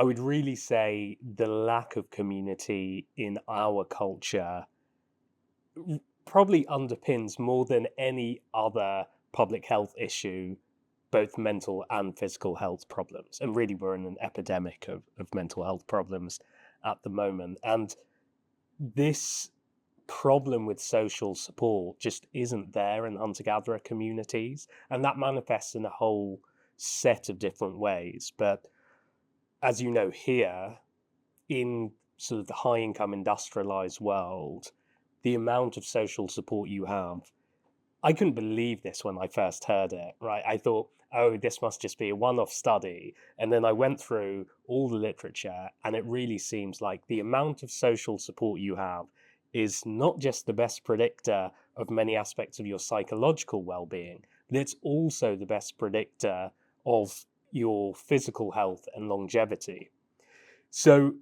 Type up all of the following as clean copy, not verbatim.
I would really say the lack of community in our culture probably underpins more than any other public health issue both mental and physical health problems. And really, we're in an epidemic of mental health problems at the moment. And this problem with social support just isn't there in hunter-gatherer communities. And that manifests in a whole set of different ways. But as you know, here in sort of the high income industrialized world, the amount of social support you have, I couldn't believe this when I first heard it, right? I thought, oh, this must just be a one-off study. And then I went through all the literature, and it really seems like the amount of social support you have is not just the best predictor of many aspects of your psychological well-being, but it's also the best predictor of your physical health and longevity. So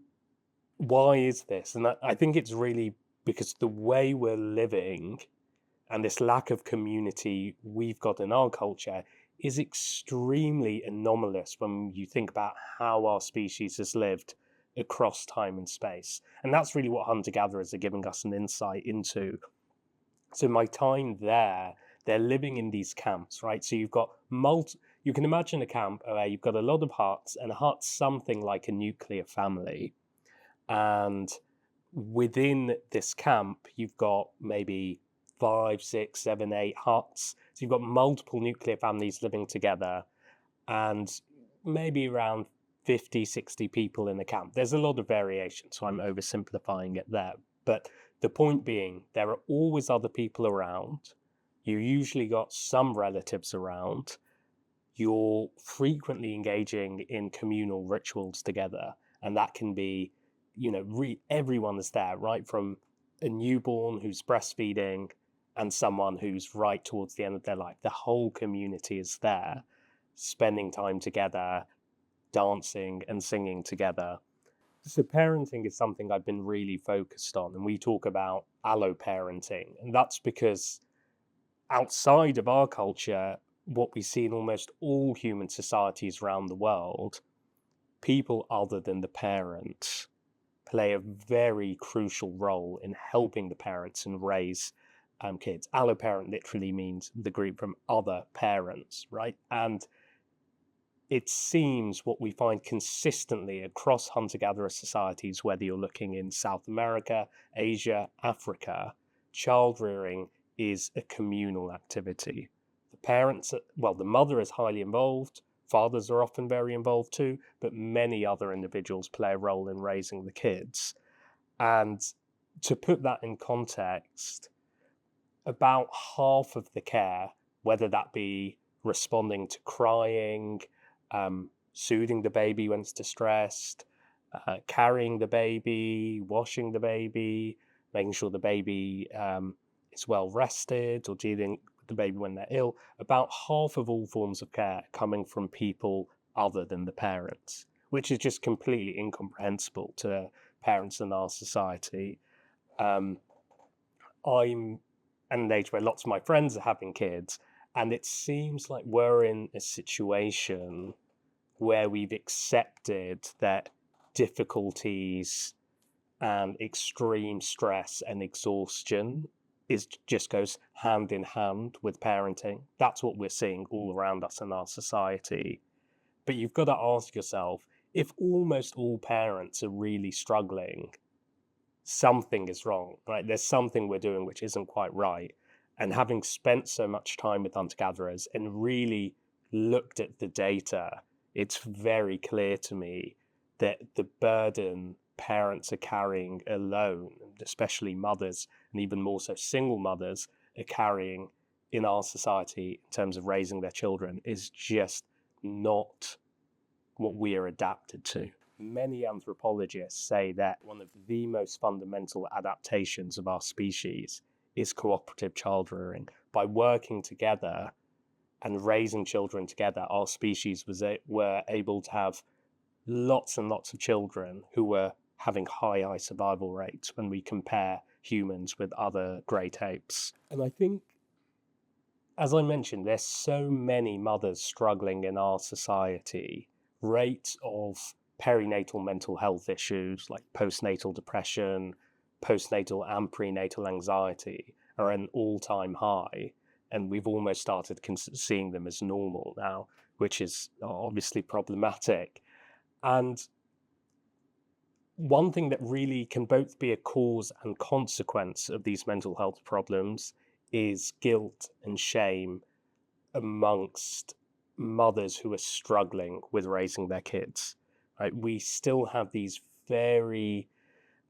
why is this? And I think it's really because the way we're living and this lack of community we've got in our culture is extremely anomalous when you think about how our species has lived across time and space. And that's really what hunter-gatherers are giving us an insight into. So my time there, they're living in these camps, right? So you've got you can imagine a camp where you've got a lot of huts, and a hut's something like a nuclear family. And within this camp, you've got maybe 5, 6, 7, 8 huts. So you've got multiple nuclear families living together and maybe around 50, 60 people in the camp. There's a lot of variation, so I'm oversimplifying it there. But the point being, there are always other people around. You usually got some relatives around. You're frequently engaging in communal rituals together. And that can be, everyone is there, right? From a newborn who's breastfeeding and someone who's right towards the end of their life. The whole community is there, spending time together, dancing and singing together. So parenting is something I've been really focused on, and we talk about alloparenting, and that's because outside of our culture, what we see in almost all human societies around the world, people other than the parents play a very crucial role in helping the parents and raise kids. Alloparent literally means the group from other parents, right? And it seems what we find consistently across hunter-gatherer societies, whether you're looking in South America, Asia, Africa, child rearing is a communal activity. The parents, the mother is highly involved, fathers are often very involved too, but many other individuals play a role in raising the kids. And to put that in context, about half of the care, whether that be responding to crying, soothing the baby when it's distressed, carrying the baby, washing the baby, making sure the baby is well rested, or dealing with the baby when they're ill, about half of all forms of care coming from people other than the parents, which is just completely incomprehensible to parents in our society. I'm at an age where lots of my friends are having kids, and it seems like we're in a situation where we've accepted that difficulties and extreme stress and exhaustion just goes hand in hand with parenting. That's what we're seeing all around us in our society. But you've got to ask yourself, if almost all parents are really struggling, something is wrong, right? There's something we're doing which isn't quite right. And having spent so much time with hunter-gatherers and really looked at the data, it's very clear to me that the burden parents are carrying alone, especially mothers, and even more so single mothers, are carrying in our society in terms of raising their children, is just not what we are adapted to. Many anthropologists say that one of the most fundamental adaptations of our species is cooperative child rearing. By working together and raising children together, our species were able to have lots and lots of children who were having high survival rates when we compare humans with other great apes. And I think, as I mentioned, there's so many mothers struggling in our society. Rates of perinatal mental health issues like postnatal depression, postnatal and prenatal anxiety are at an all-time high, and we've almost started seeing them as normal now, which is obviously problematic. And one thing that really can both be a cause and consequence of these mental health problems is guilt and shame amongst mothers who are struggling with raising their kids. Right? We still have these very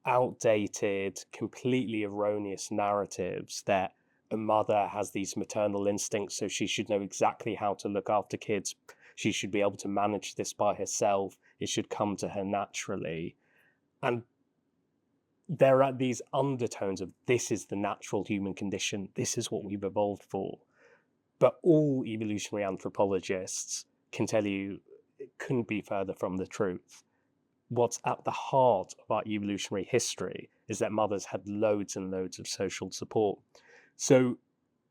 outdated, completely erroneous narratives that a mother has these maternal instincts, so she should know exactly how to look after kids. She should be able to manage this by herself. It should come to her naturally. And there are these undertones of this is the natural human condition. This is what we've evolved for. But all evolutionary anthropologists can tell you it couldn't be further from the truth. What's at the heart of our evolutionary history is that mothers had loads and loads of social support. So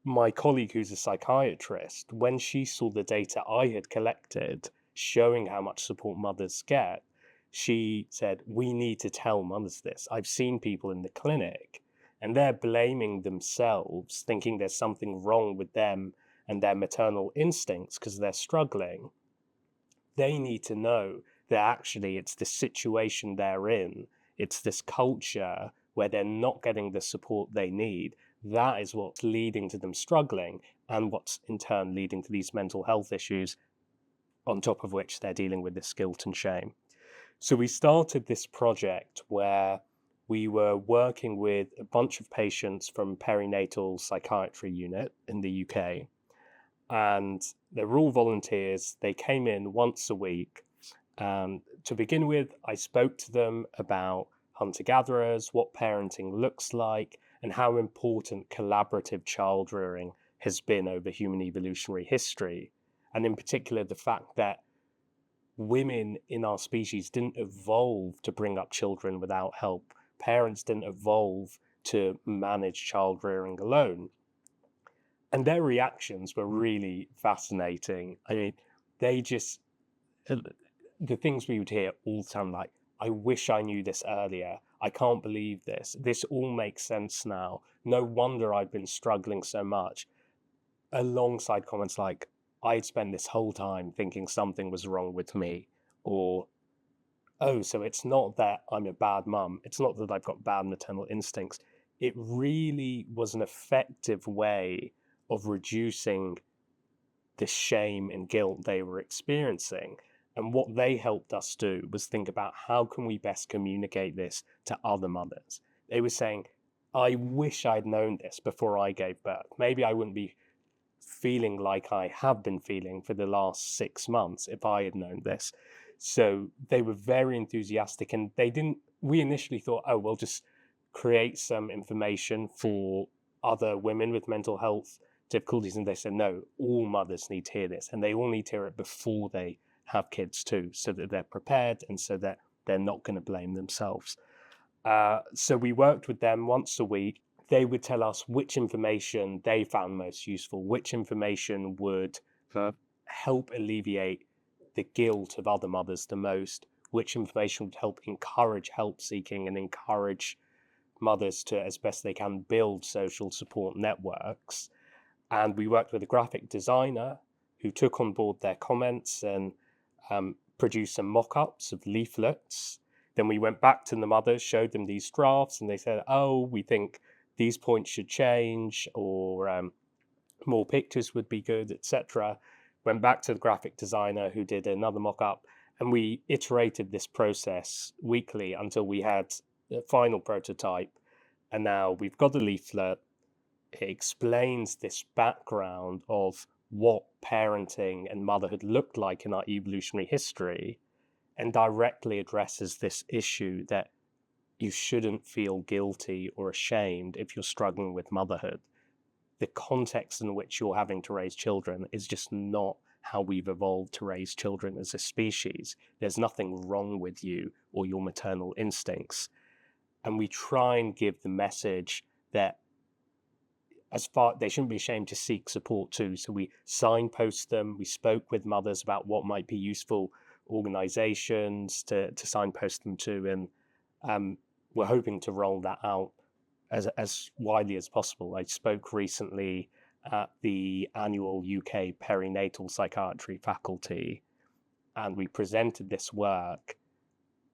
my colleague, who's a psychiatrist, when she saw the data I had collected showing how much support mothers get, she said, we need to tell mothers this. I've seen people in the clinic and they're blaming themselves, thinking there's something wrong with them and their maternal instincts because they're struggling. They need to know that actually it's the situation they're in, it's this culture where they're not getting the support they need. That is what's leading to them struggling, and what's in turn leading to these mental health issues, on top of which they're dealing with this guilt and shame. So we started this project where we were working with a bunch of patients from perinatal psychiatry unit in the UK. And they were all volunteers. They came in once a week. And to begin with, I spoke to them about hunter-gatherers, what parenting looks like, and how important collaborative child rearing has been over human evolutionary history. And in particular, the fact that women in our species didn't evolve to bring up children without help. Parents didn't evolve to manage child rearing alone. And their reactions were really fascinating. I mean, they just, the things we would hear all the time, like, I wish I knew this earlier. I can't believe this. This all makes sense now. No wonder I've been struggling so much. Alongside comments like, I'd spent this whole time thinking something was wrong with me, or, oh, so it's not that I'm a bad mum. It's not that I've got bad maternal instincts. It really was an effective way of reducing the shame and guilt they were experiencing. And what they helped us do was think about how can we best communicate this to other mothers. They were saying, I wish I'd known this before I gave birth. Maybe I wouldn't be feeling like I have been feeling for the last 6 months if I had known this. So they were very enthusiastic, and we initially thought, oh, we'll just create some information for other women with mental health difficulties. And they said, no, all mothers need to hear this, and they all need to hear it before they have kids too, so that they're prepared and so that they're not going to blame themselves. So we worked with them once a week. They would tell us which information they found most useful, which information would help alleviate the guilt of other mothers the most, which information would help encourage help seeking and encourage mothers to, as best they can, build social support networks. And we worked with a graphic designer who took on board their comments and produced some mock-ups of leaflets. Then we went back to the mothers, showed them these drafts, and they said, oh, we think these points should change, or more pictures would be good, etc. Went back to the graphic designer who did another mock-up, and we iterated this process weekly until we had the final prototype. And now we've got the leaflet. It explains this background of what parenting and motherhood looked like in our evolutionary history, and directly addresses this issue that you shouldn't feel guilty or ashamed if you're struggling with motherhood. The context in which you're having to raise children is just not how we've evolved to raise children as a species. There's nothing wrong with you or your maternal instincts. And we try and give the message that they shouldn't be ashamed to seek support too. So we signpost them. We spoke with mothers about what might be useful. organizations to signpost them to. And we're hoping to roll that out as widely as possible. I spoke recently at the annual UK perinatal psychiatry faculty, and we presented this work,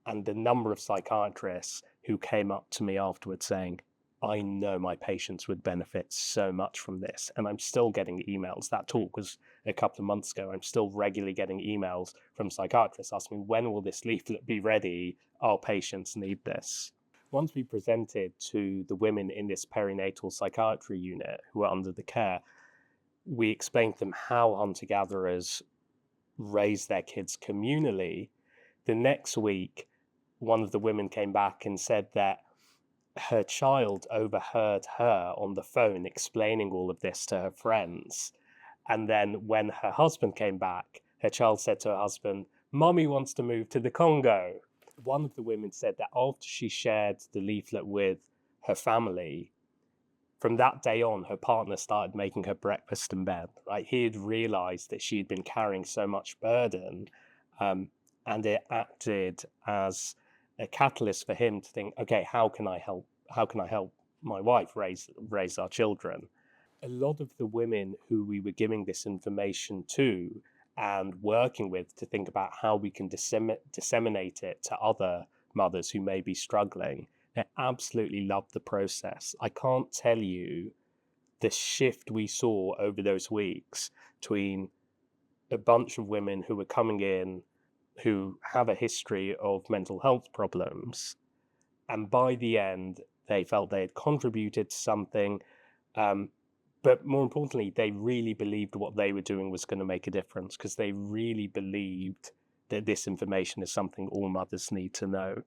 and the number of psychiatrists who came up to me afterwards saying, I know my patients would benefit so much from this. And I'm still getting emails. That talk was a couple of months ago. I'm still regularly getting emails from psychiatrists asking me, when will this leaflet be ready? Our patients need this. Once we presented to the women in this perinatal psychiatry unit who are under the care, we explained to them how hunter-gatherers raise their kids communally. The next week, one of the women came back and said that her child overheard her on the phone explaining all of this to her friends. And then when her husband came back, her child said to her husband, Mommy wants to move to the Congo. One of the women said that after she shared the leaflet with her family, from that day on, her partner started making her breakfast in bed. Right? He had realized that she had been carrying so much burden, and it acted as a catalyst for him to think, okay, how can I help my wife raise our children? A lot of the women who we were giving this information to and working with to think about how we can disseminate it to other mothers who may be struggling, they absolutely loved the process. I can't tell you the shift we saw over those weeks between a bunch of women who were coming in who have a history of mental health problems, and by the end they felt they had contributed to something, but more importantly they really believed what they were doing was going to make a difference, because they really believed that this information is something all mothers need to know.